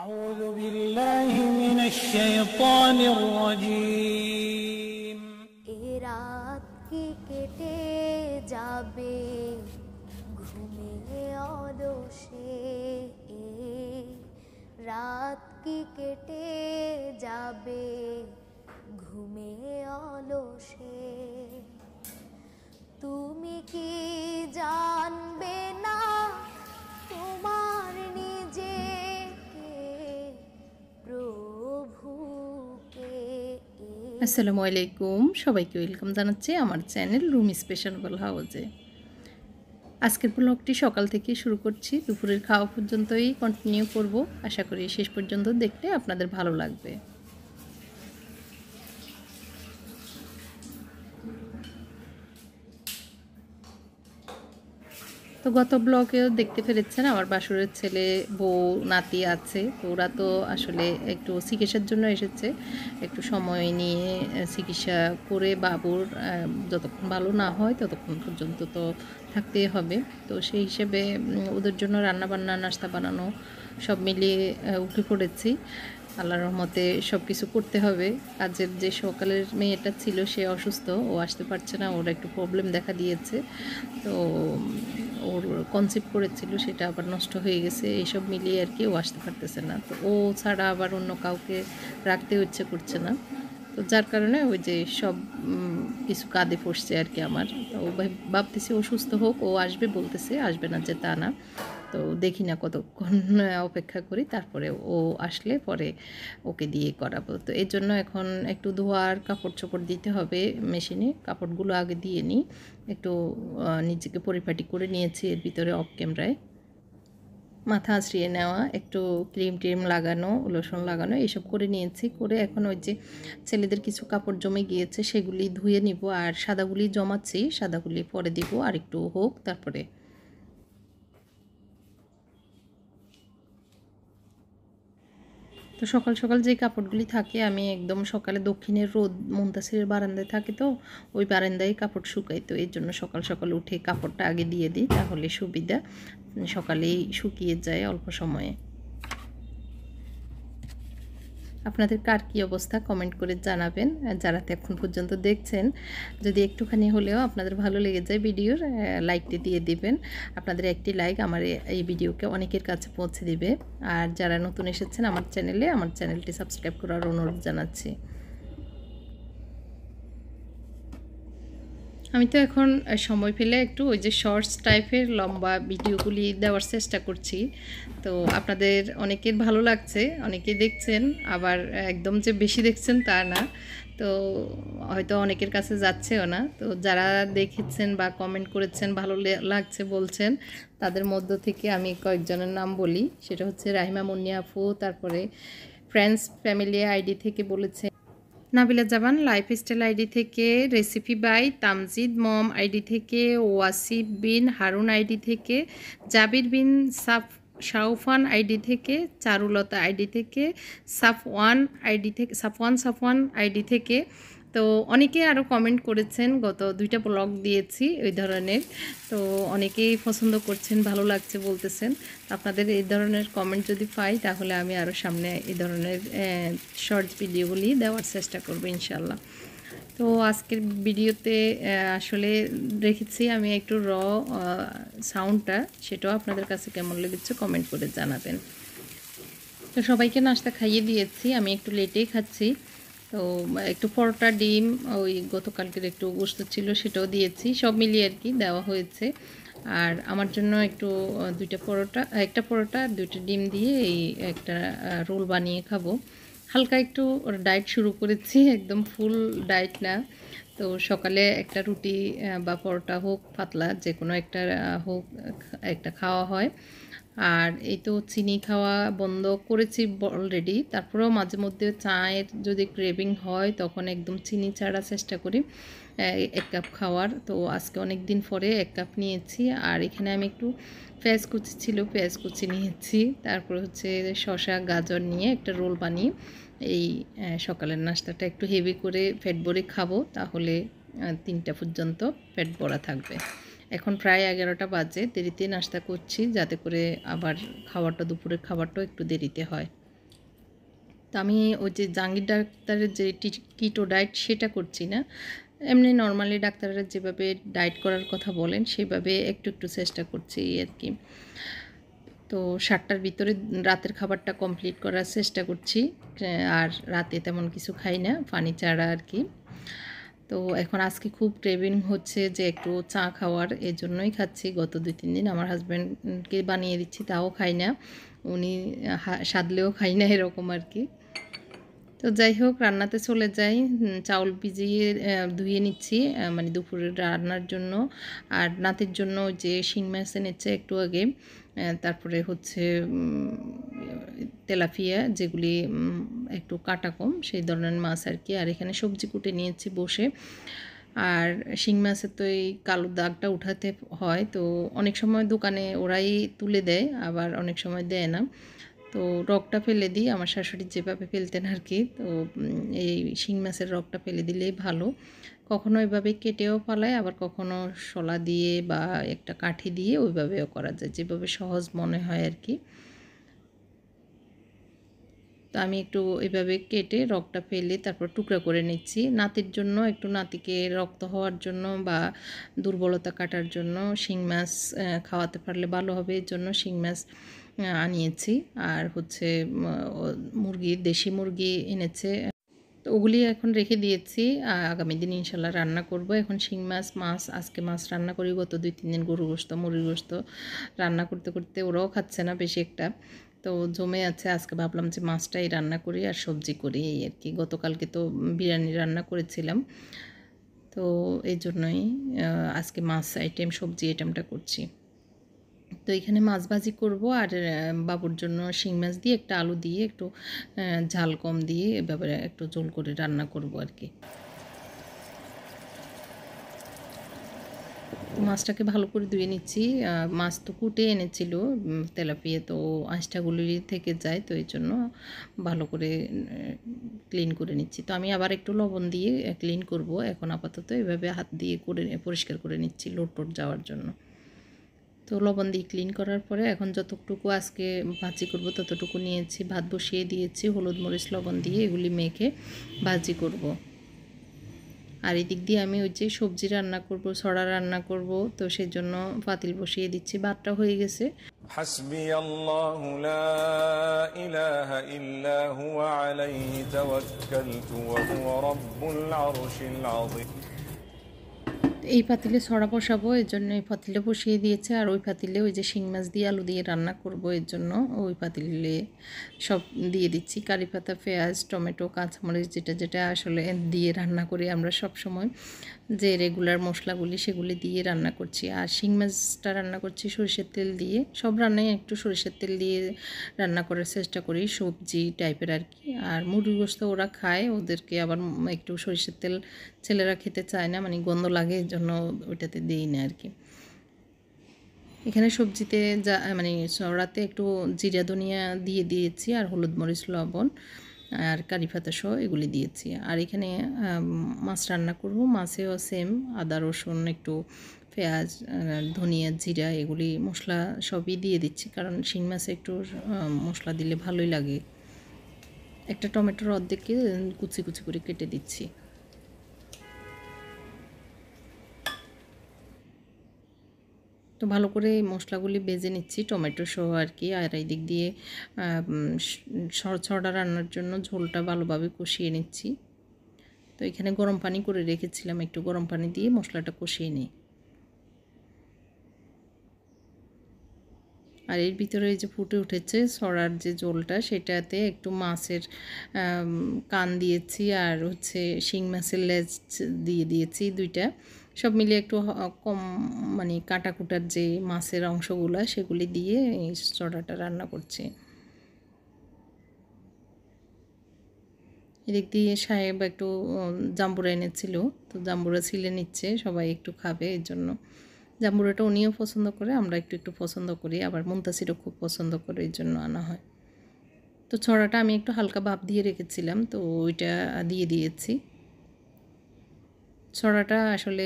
أعوذ بالله من الشيطان الرجيم এ রাত কি কেটে যাবে ঘুমিয়ে অলসে এ রাত কি কেটে যাবে ঘুমিয়ে অলসে তুমি কি জানবে না তোমার নিজেকে প্রভুকে। আসসালামু আলাইকুম, সবাইকে ওয়েলকাম জানাচ্ছি আমার চ্যানেল রুম স্পেশাল হাউজে। আজকের ব্লগটি সকাল থেকে শুরু করছি, দুপুরের খাওয়া পর্যন্তই কন্টিনিউ করব। আশা করি শেষ পর্যন্ত দেখলে আপনাদের ভালো লাগবে। তো গত ব্লগেও দেখতে পেরেছেন আমার বাসুরের ছেলে, বউ, নাতি আছে। তো ওরা তো আসলে একটু চিকিৎসার জন্য এসেছে, একটু সময় নিয়ে চিকিৎসা করে বাবুর যতক্ষণ ভালো না হয় ততক্ষণ পর্যন্ত তো থাকতেই হবে। তো সেই হিসেবে ওদের জন্য রান্নাবান্না, নাস্তা বানানো সব মিলিয়ে উঠে পড়েছি। আল্লাহর রহমতে সব কিছু করতে হবে। কাজের যে সকালের মেয়েটা ছিল সে অসুস্থ, ও আসতে পারছে না, ওর একটু প্রবলেম দেখা দিয়েছে। তো ওর কনসেপ্ট করেছিল সেটা আবার নষ্ট হয়ে গেছে, এইসব মিলিয়ে আর কি ও আসতে পারতেছে না। তো ও ছাড়া আবার অন্য কাউকে রাখতে ইচ্ছে করছে না। তো যার কারণে ওই যে সব কিছু কাঁধে পড়ছে আর কি আমার। তো ভাবতেছি ও সুস্থ হোক, ও আসবে বলতেছে, আসবে না যে তা না। তো দেখি না কতক্ষণ অপেক্ষা করি, তারপরে ও আসলে পরে ওকে দিয়ে করাবো। তো এই জন্য এখন একটু ধোয়ার কাপড় চোপড় দিতে হবে মেশিনে। কাপড়গুলো আগে দিয়ে নিই, একটু নিজেকে পরিপাটি করে নিয়েছি এর ভিতরে অফ ক্যামেরায়। মাথা আঁচড়িয়ে নেওয়া, একটু ক্রিম টিম লাগানো, লোশন লাগানো, এইসব করে নিয়েছি। করে এখন ওই যে ছেলেদের কিছু কাপড় জমে গিয়েছে সেগুলি ধুয়ে নিব, আর সাদাগুলি জমাচ্ছি, সাদাগুলি পরে দিব, আর একটু হোক তারপরে। তো সকাল সকাল যে কাপড়গুলি থাকে আমি একদম সকালে দক্ষিণের রোদ মুনতাসিরের বারান্দায় থাকে, তো ওই বারান্দায় কাপড় শুকাই। তো এর জন্য সকাল সকাল উঠে কাপড়টা আগে দিয়ে দিই, তাহলে সুবিধা, সকালেই শুকিয়ে যায় অল্প সময়ে। আপনাদের কার কী অবস্থা কমেন্ট করে জানাবেন। যারা এখন পর্যন্ত দেখছেন, যদি একটুখানি হলেও আপনাদের ভালো লেগে যায় ভিডিওর, লাইকটি দিয়ে দিবেন। আপনাদের একটি লাইক আমার এই ভিডিওকে অনেকের কাছে পৌঁছে দিবে। আর যারা নতুন এসেছেন আমার চ্যানেলে, আমার চ্যানেলটি সাবস্ক্রাইব করার অনুরোধ জানাচ্ছি। আমি তো এখন সময় পেলে একটু ওই যে শর্টস টাইপের লম্বা ভিডিওগুলি দেওয়ার চেষ্টা করছি। তো আপনাদের অনেকের ভালো লাগছে, অনেকে দেখছেন, আবার একদম যে বেশি দেখছেন তা না। তো হয়তো অনেকের কাছে যাচ্ছেও না। তো যারা দেখেছেন বা কমেন্ট করেছেন, ভালো লাগছে বলছেন, তাদের মধ্য থেকে আমি কয়েকজনের নাম বলি। সেটা হচ্ছে রাহিমা মুন্নি আপু, তারপরে ফ্রেন্ডস ফ্যামিলি আইডি থেকে বলেছে, নাবিলা জামান লাইফস্টাইল আইডি থেকে, recipe by Tamjid Mom ID থেকে, ওয়াসিফ বিন হারুন আইডি থেকে, জাবির বিন শাওফান আইডি থেকে, চারুলতা আইডি থেকে, সাফওয়ান আইডি থেকে। তো অনেকে আরও কমেন্ট করেছেন, গত 2টা ব্লগ দিয়েছি ওই ধরনের। তো অনেকেই পছন্দ করছেন, ভালো লাগছে বলতেছেন। আপনাদের এই ধরনের কমেন্ট যদি পাই তাহলে আমি আরও সামনে এই ধরনের শর্টস ভিডিওগুলি দেওয়ার চেষ্টা করব ইনশাল্লাহ। তো আজকের ভিডিওতে আসলে রেখেছি আমি একটু সাউন্ডটা, সেটাও আপনাদের কাছে কেমন লেগেছে কমেন্ট করে জানাবেন। তো সবাইকে নাস্তা খাইয়ে দিয়েছি, আমি একটু লেটেই খাচ্ছি। তো একটু পরোটা, ডিম, ওই গতকালকের একটু গোশত ছিল সেটাও দিয়েছি, সব মিলিয়ে আর কি দেওয়া হয়েছে। আর আমার জন্য একটু একটা পরোটা আর 2টা ডিম দিয়ে এই একটা রোল বানিয়ে খাবো। হালকা একটু ডায়েট শুরু করেছি, একদম ফুল ডায়েট না। তো সকালে একটা রুটি বা পরোটা হোক, পাতলা যে কোনো একটা হোক, একটা খাওয়া হয়। আর এই তো চিনি খাওয়া বন্ধ করেছি অলরেডি, তারপরেও মাঝে মধ্যে চায়ের যদি ক্রেভিং হয় তখন একদম চিনি ছাড়া চেষ্টা করি 1 কাপ খাওয়ার। তো আজকে অনেক দিন পরে 1 কাপ নিয়েছি। আর এখানে আমি একটু পেঁয়াজ কুচি ছিল, পেঁয়াজ কুচি নিয়েছি, তারপর হচ্ছে শসা গাজর নিয়ে একটা রোল বানিয়ে এই সকালের নাস্তাটা একটু হেভি করে পেট ভরে খাবো, তাহলে 3টা পর্যন্ত পেট ভরা থাকবে। এখন প্রায় 11টা বাজে, দেরিতে নাস্তা করছি যাতে করে আবার খাবারটা, দুপুরের খাবারটাও একটু দেরিতে হয়। তো আমি ওই যে জাহাঙ্গীর ডাক্তারের যে কিটো ডায়েট সেটা করছি না, এমনি নর্মালি ডাক্তাররা যেভাবে ডায়েট করার কথা বলেন সেভাবে একটু একটু চেষ্টা করছি আর কি। তো 7টার ভিতরে রাতের খাবারটা কমপ্লিট করার চেষ্টা করছি, আর রাতে তেমন কিছু খাই না, পানি ছাড়া আর কি। তো এখন আজকে খুব ক্রেভিং হচ্ছে যে একটু চা খাওয়ার, এই জন্যই খাচ্ছি। গত 2-3 দিন আমার হাজব্যান্ডকে বানিয়ে দিচ্ছি, তাও খাই না, উনি সাধলেও খাই না, এরকম আর কি। তো যাই হোক, রান্নাতে চলে যাই। চাউল ভিজিয়ে ধুয়ে নিচ্ছি মানে দুপুরের রান্নার জন্য। আর নাতির জন্য যে শিং মাছ এনেছে একটু আগে, তারপরে হচ্ছে তেলাপিয়া, যেগুলি একটু কাটা কম সেই ধরনের মাছ আর কি। আর এখানে সবজি কুটে নিয়েছি বসে। আর শিং মাছের তো এই কালো দাগটা উঠাতে হয়, তো অনেক সময় দোকানে ওরাই তুলে দেয়, আবার অনেক সময় দেয় না। তো রগটা ফেলে দিই, আমার শাশুড়ি যেভাবে ফেলতেন আর কি। তো এই শিং মাছের রগটা ফেলে দিলেই ভালো। কখনো এভাবে কেটেও ফেলায়, আবার কখনো শলা দিয়ে বা একটা কাঠি দিয়ে ওইভাবেও করা যায়, যেভাবে সহজ মনে হয় আর কি। তো আমি একটু এভাবে কেটে রগটা ফেলে তারপর টুকরা করে নিচ্ছি নাতির জন্য, একটু নাতিকে রক্ত হওয়ার জন্য বা দুর্বলতা কাটার জন্য শিং মাছ খাওয়াতে পারলে ভালো হবে, এর জন্য শিং মাছ আনিয়েছি। আর হচ্ছে মুরগি, দেশি মুরগি এনেছে, তো ওগুলি এখন রেখে দিয়েছি, আগামী দিন ইনশাল্লাহ রান্না করব। এখন শিং মাছ আজকে মাছ রান্না করি, গত 2-3 দিন গরু গোশত মুরগির গোশত রান্না করতে করতে ওরাও খাচ্ছে না বেশি একটা, তো জমে আছে। আজকে ভাবলাম যে মাছটাই রান্না করি আর সবজি করি এই আর কি। গতকালকে তো বিরিয়ানি রান্না করেছিলাম, তো এই জন্যই আজকে মাছ আইটেম, সবজি আইটেমটা করছি। তো এখানে মাছ ভাজি করব, আর বাবুর জন্য শিং মাছ দিয়ে একটা আলু দিয়ে একটু ঝাল কম দিয়ে এভাবে একটু ঝোল করে রান্না করব আর কি। মাছটাকে ভালো করে ধুয়ে নিচ্ছি। মাছ তো কুটে এনেছিল তেলাপিয়া, তো আঁশটাগুলি থেকে যায়, তো এই জন্য ভালো করে ক্লিন করে নিচ্ছি। তো আমি আবার একটু লবণ দিয়ে ক্লিন করব এখন। আপাতত এভাবে হাত দিয়ে করে পরিষ্কার করে নিচ্ছি লোট যাওয়ার জন্য। তো লবণ দিয়ে ক্লিন করার পরে এখন যতটুকু আজকে ভাজি করব ততটুকু নিয়েছি, ভাত বসিয়ে দিয়েছি, হলুদ মরিচ লবণ দিয়ে এগুলি মেখে ভাজি করব। আর এদিক দিয়ে আমি ওই যে সবজি রান্না করব, ছড়া রান্না করব, তো সেই জন্য পাতিল বসিয়ে দিচ্ছি। ভাতটা হয়ে গেছে। حسبي الله لا إله إلا هو عليه توكلت وهو رب العرش العظيم। এই পাতিলে ছড়া বসাবো, এর জন্য এই পাতিলে বসিয়ে দিয়েছে। আর ওই পাতিলে ওই যে শিং মাছ দিয়ে আলু দিয়ে রান্না করব, এর জন্য ওই পাতিলে সব দিয়ে দিচ্ছি। কারি পাতা, পেঁয়াজ, টমেটো, কাঁচামরিচ, যেটা যেটা আসলে দিয়ে রান্না করি আমরা সব সময়, যে রেগুলার মশলাগুলি সেগুলি দিয়ে রান্না করছি। আর শিং মাছটা রান্না করছি সরিষার তেল দিয়ে। সব রান্নায় একটু সরিষার তেল দিয়ে রান্না করার চেষ্টা করি, সবজি টাইপের আর কি। আর মুরগি গোশত ওরা খায়, ওদেরকে আবার একটু সরিষার তেল ছেলেরা খেতে চায় না, মানে গন্ধ লাগে, এর জন্য ওইটাতে দিই না আর কি। এখানে সবজিতে যা মানে চড়াতে একটু জিরা ধনিয়া দিয়ে দিয়েছি, আর হলুদ মরিচ লবণ আর কারি পাতা সহ এগুলি দিয়েছি। আর এখানে মাছ রান্না করব, মাছেও সেম আদা রসুন একটু পেঁয়াজ ধনিয়া জিরা এগুলি মশলা সবই দিয়ে দিচ্ছি, কারণ শিং মাছে একটু মশলা দিলে ভালোই লাগে। একটা টমেটোর অর্ধেককে কুচি কুচি করে কেটে দিচ্ছি। তো ভালো করে মশলাগুলি ভেজে নিচ্ছি টমেটো সহ আর কি। আর এই দিক দিয়ে ছড়া রান্নার জন্য ঝোলটা ভালোভাবে কষিয়ে নিচ্ছি। তো এখানে গরম পানি করে রেখেছিলাম, একটু গরম পানি দিয়ে মশলাটা কষিয়ে নিই। আর এর ভিতরে এই যে ফুটে উঠেছে ছড়ার যে ঝোলটা, সেটাতে একটু মাছের কান দিয়েছি, আর হচ্ছে শিং মাছের লেজ দিয়ে দিয়েছি 2টা, সব মিলিয়ে একটু কম মানে কাটাকুটার যে মাছের অংশগুলো সেগুলি দিয়ে এই ছড়াটা রান্না করছি। এদিক দিয়ে সাহেব একটু জাম্বুরা এনেছিল, তো জাম্বুরা ছিলে নিচ্ছে, সবাই একটু খাবে এর জন্য। জাম্বুরাটা উনিও পছন্দ করে, আমরা একটু একটু পছন্দ করি, আবার মুনতাসিরও খুব পছন্দ করে, এই জন্য আনা হয়। তো ছড়াটা আমি একটু হালকা ভাপ দিয়ে রেখেছিলাম, তো ওইটা দিয়ে দিয়েছি। ছড়াটা আসলে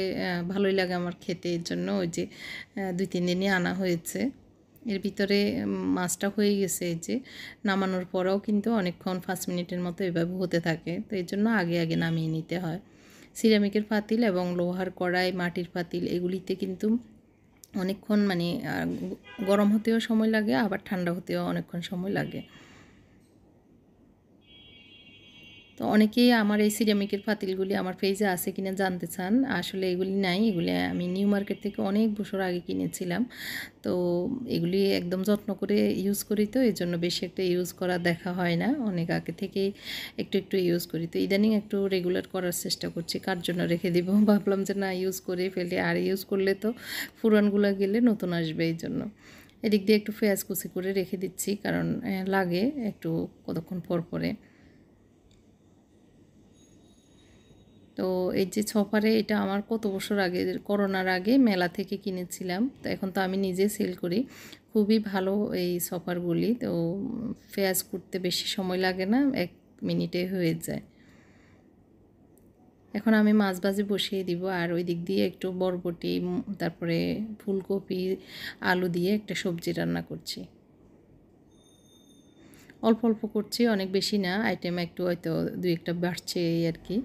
ভালোই লাগে আমার খেতে, এর জন্য ওই যে 2-3 দিনই আনা হয়েছে, এর ভিতরে মাছটা হয়ে গেছে, এই যে নামানোর পরেও কিন্তু অনেকক্ষণ 5 মিনিটের মতো এভাবে হতে থাকে। তো এর জন্য আগে আগে নামিয়ে নিতে হয়। সিরামিকের পাতিল এবং লোহার কড়াই, মাটির পাতিল এগুলিতে কিন্তু অনেকক্ষণ মানে গরম হতেও সময় লাগে, আবার ঠান্ডা হতেও অনেকক্ষণ সময় লাগে। তো অনেকেই আমার এই সিরামিকের পাতিলগুলি আমার পেজে আছে কিনা জানতে চান। আসলে এগুলি নাই, এগুলি আমি নিউ মার্কেট থেকে অনেক বছর আগে কিনেছিলাম। তো এগুলি একদম যত্ন করে ইউজ করি, তো এই জন্য বেশি একটা ইউজ করা দেখা হয় না, অনেক আগে থেকেই একটু একটু ইউজ করি। তো ইদানিং একটু রেগুলার করার চেষ্টা করছি, কার জন্য রেখে দিব, ভাবলাম যে না ইউজ করে ফেলে, আর ইউজ করলে তো পুরানগুলো গেলে নতুন আসবে, এই জন্য। এদিক দিয়ে একটু পেঁয়াজ কুচি করে রেখে দিচ্ছি, কারণ লাগে একটু কতক্ষণ পর পরে। তো এই যে ছপারে, এটা আমার কত বছর আগে, করোনার আগে মেলা থেকে কিনেছিলাম। তো এখন তো আমি নিজে সেল করি, খুবই ভালো এই ছপারগুলি। তো পেঁয়াজ কুটতে বেশি সময় লাগে না, 1 মিনিটে হয়ে যায়। এখন আমি মাছ ভাজি বসিয়ে দিব, আর ওই দিক দিয়ে একটু বরবটি, তারপরে ফুলকপি, আলু দিয়ে একটা সবজি রান্না করছি। অল্প অল্প করছি, অনেক বেশি না, আইটেম একটু হয়তো 2-1টা বাড়ছে এই আর কি।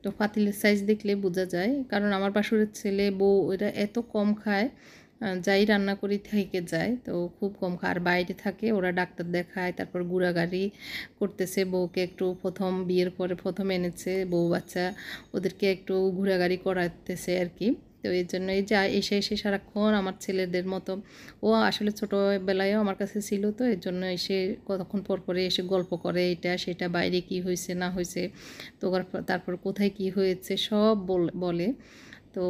তো পাতিলের সাইজ দেখলে বোঝা যায়, কারণ আমার বাসুরের ছেলে বউ এরা এত কম খায়, যাই রান্না করি থেকে যায়, তো খুব কম খায়। আর বাইরে থাকে, ওরা ডাক্তার দেখায়, তারপর ঘোরাঘুরি করতেছে। বউকে একটু প্রথম বিয়ের পরে প্রথম এনেছে বউ বাচ্চা, ওদেরকে একটু ঘোরাঘুরি করাতেছে আর কি। তো এই জন্য এই যে এসে এসে সারাক্ষণ আমার ছেলেদের মতো, ও আসলে ছোটোবেলায়ও আমার কাছে ছিল, তো এর জন্য এসে কতক্ষণ পর পরে এসে গল্প করে, এটা সেটা, বাইরে কি হয়েছে না হয়েছে, তো তারপর কোথায় কি হয়েছে সব বলে। তো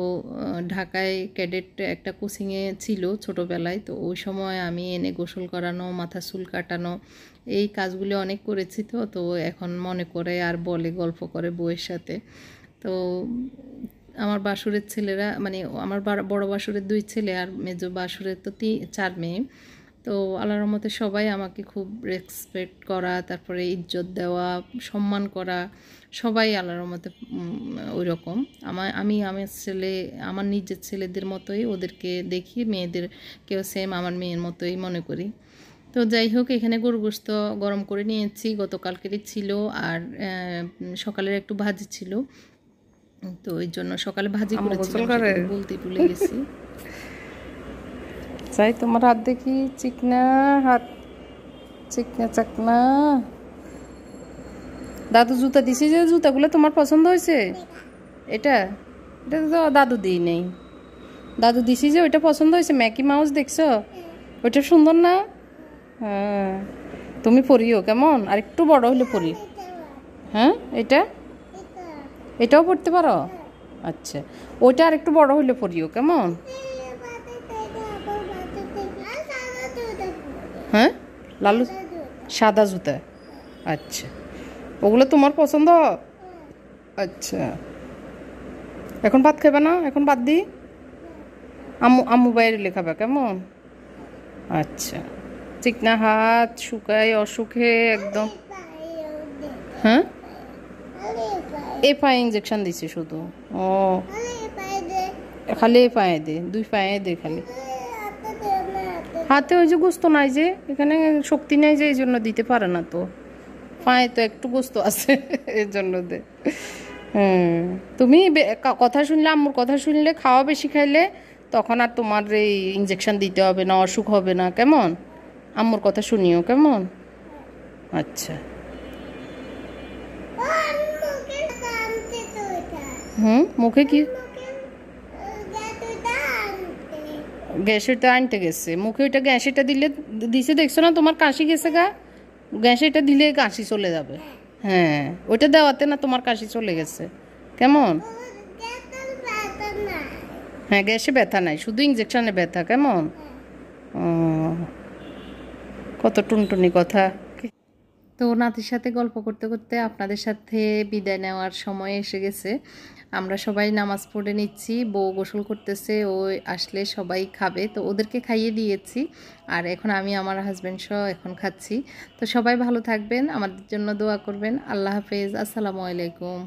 ঢাকায় ক্যাডেট একটা কোচিংয়ে ছিল ছোটোবেলায়, তো ওই সময় আমি এনে গোসল করানো, মাথা চুল কাটানো, এই কাজগুলি অনেক করেছি। তো এখন মনে করে আর বলে, গল্প করে বউয়ের সাথে। তো আমার বাসুরের ছেলেরা, মানে আমার বড় বাসুরের 2 ছেলে, আর মেজো বাসুরের তো 4 মেয়ে। তো আল্লাহর রহমতে সবাই আমাকে খুব রেসপেক্ট করা, তারপরে ইজ্জত দেওয়া, সম্মান করা, সবাই আল্লাহর রহমতে ওই রকম। আমি আমার নিজের ছেলেদের মতোই ওদেরকে দেখি, মেয়েদেরকেও সেম আমার মেয়ের মতোই মনে করি। তো যাই হোক, এখানে গরু গোশত গরম করে নিয়েছি, গতকালকেরই ছিল, আর সকালের একটু ভাজি ছিল। তো এই জন্য সকালে ভাজি করেছিলাম, বলতে ভুলে গেছি। চাই তোমার হাত দেখি, চিকনা হাত, চিকনা চাকনা। দাদু জুতা দিছে, যে জুতাগুলো তোমার পছন্দ হয়েছে? এটা এটা তো দাদু দিই নেই, দাদু দিছি যে ওইটা পছন্দ হয়েছে। ম্যাকি মাউস দেখছো? ওইটা সুন্দর না? হ্যাঁ, তুমি পরিও কেমন, আর একটু বড় হলে পরি। হ্যাঁ, এটাও পড়তে পারো? আচ্ছা, ওইটা আর একটু বড় হলে পরিও কেমন। হ্যাঁ, লালু সাদা জুতা, আচ্ছা, ওগুলো তোমার পছন্দ? আচ্ছা, এখন ভাত খাবে না? এখন বাদ দিই, আম্মু বাইরে লেখাবে কেমন? আচ্ছা, চিকনা হাত, শুকায় অসুখে একদম। হ্যাঁ, এ পায়ে ইঞ্জেকশন দিছে শুধু। ও, খালি এ পায়ে দে, 2 পায়ে দে খালি। হাতে ওই যে গোস্ত নাই, যে এখানে শক্তি নেই, যে এই জন্য দিতে পারে না। তো পায়ে তো একটু গোস্ত আছে, এর জন্য দে। তুমি কথা শুনলে, আম্মুর কথা শুনলে, খাওয়া বেশি খাইলে তখন আর তোমার এই ইঞ্জেকশন দিতে হবে না, অসুখ হবে না কেমন। আম্মুর কথা শুনিও কেমন। আচ্ছা, মুখে কি গ্যাসেরটা আনতে গেছে, মুখে ওইটা গ্যাসেরটা দিছে, দেখছো না তোমার কাশি গেছে গা, গ্যাসেরটা দিলে কাশি চলে যাবে। হ্যাঁ, ওইটা দেওয়াতে না তোমার কাশি চলে গেছে কেমন। হ্যাঁ, গ্যাসে ব্যথা নাই, শুধু ইঞ্জেকশনে ব্যথা কেমন। কত টুনটুনি কথা। তো নাতির সাথে গল্প করতে করতে আপনাদের সাথে বিদায় নেওয়ার সময় এসে গেছে। আমরা সবাই নামাজ পড়ে নিচ্ছি, বউ গোসল করতেছে, ও আসলে সবাই খাবে, তো ওদেরকে খাইয়ে দিয়েছি, আর এখন আমি আমার হাজব্যান্ড সহ এখন খাচ্ছি। তো সবাই ভালো থাকবেন, আমাদের জন্য দোয়া করবেন। আল্লাহ হাফেজ, আসসালামু আলাইকুম।